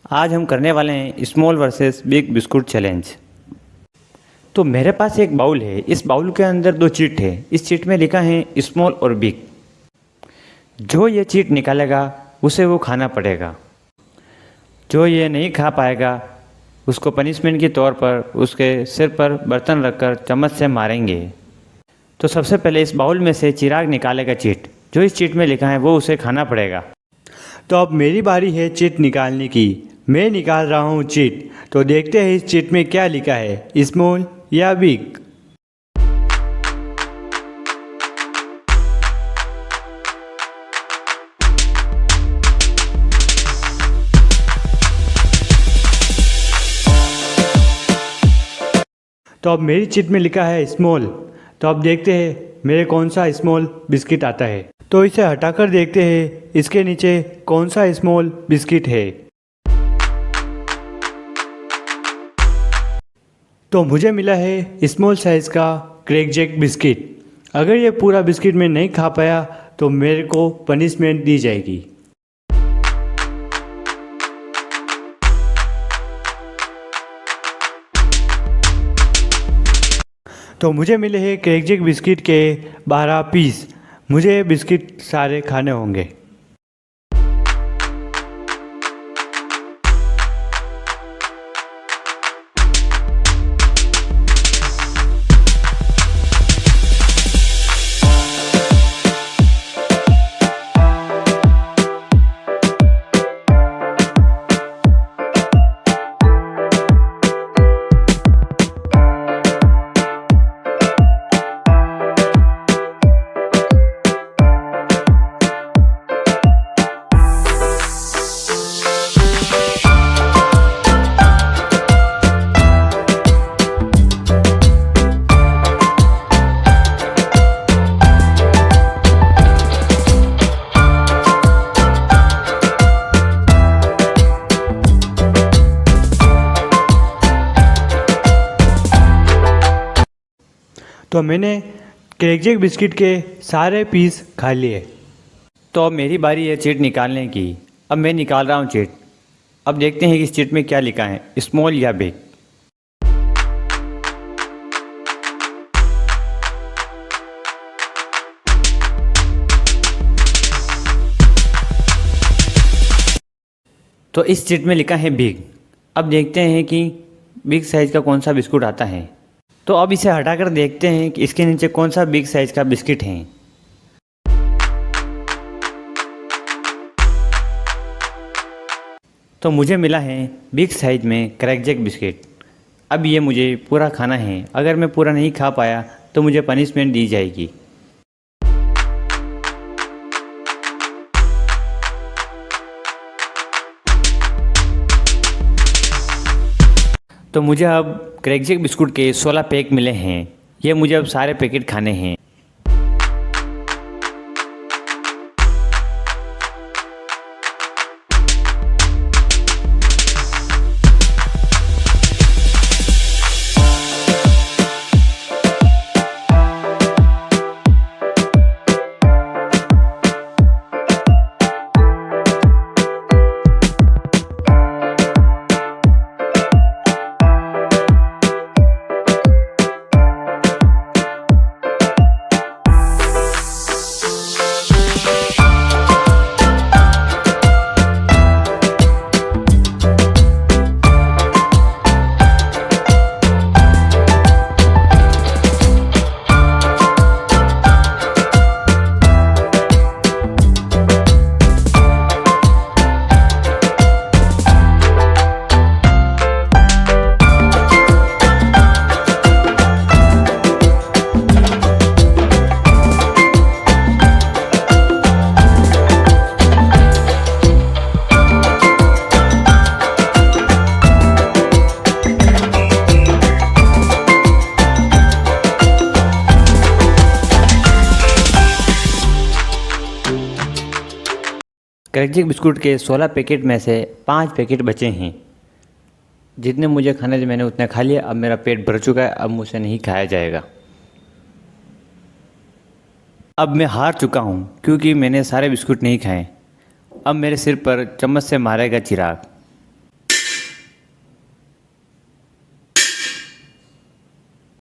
आज हम करने वाले हैं small versus big biscuit challenge. तो मेरे पास एक बाउल है। इस बाउल के अंदर दो चीट है। इस चीट में लिखा है स्मॉल और बिग। जो ये चीट निकालेगा उसे वो खाना पड़ेगा। जो ये नहीं खा पाएगा उसको पनिशमेंट के तौर पर उसके सिर पर बर्तन रखकर चम्मच से मारेंगे। तो सबसे पहले इस बाउल में से चिराग निकालेगा चीट। जो इस चीट में लिखा है वो उसे खाना पड़ेगा। तो अब मेरी बारी है चीट निकालने की। मैं निकाल रहा हूँ चीट। तो देखते हैं इस चीट में क्या लिखा है, स्मॉल या बिग। तो अब मेरी चीट में लिखा है स्मॉल। तो अब देखते हैं मेरे कौन सा स्मॉल बिस्किट आता है। तो इसे हटाकर देखते हैं इसके नीचे कौन सा स्मॉल बिस्किट है। तो मुझे मिला है स्मॉल साइज़ का क्रैक जैक बिस्किट। अगर ये पूरा बिस्किट मैं नहीं खा पाया तो मेरे को पनिशमेंट दी जाएगी। तो मुझे मिले हैं क्रैक जैक बिस्किट के 12 पीस। मुझे बिस्किट सारे खाने होंगे। तो मैंने क्रैक जैक बिस्किट के सारे पीस खा लिए। तो अब मेरी बारी है चीट निकालने की। अब मैं निकाल रहा हूँ चीट। अब देखते हैं कि इस चीट में क्या लिखा है, स्मॉल या बिग। तो इस चीट में लिखा है बिग। अब देखते हैं कि बिग साइज़ का कौन सा बिस्कुट आता है। तो अब इसे हटाकर देखते हैं कि इसके नीचे कौन सा बिग साइज़ का बिस्किट है। तो मुझे मिला है बिग साइज़ में क्रैक जैक बिस्किट। अब ये मुझे पूरा खाना है। अगर मैं पूरा नहीं खा पाया तो मुझे पनिशमेंट दी जाएगी। तो मुझे अब क्रैक जैक बिस्कुट के 16 पैक मिले हैं। ये मुझे अब सारे पैकेट खाने हैं। क्रैक जैक बिस्कुट के 16 पैकेट में से 5 पैकेट बचे हैं। जितने मुझे खाने थे मैंने उतने खा लिए। अब मेरा पेट भर चुका है। अब मुझसे नहीं खाया जाएगा। अब मैं हार चुका हूँ क्योंकि मैंने सारे बिस्कुट नहीं खाए। अब मेरे सिर पर चम्मच से मारेगा चिराग।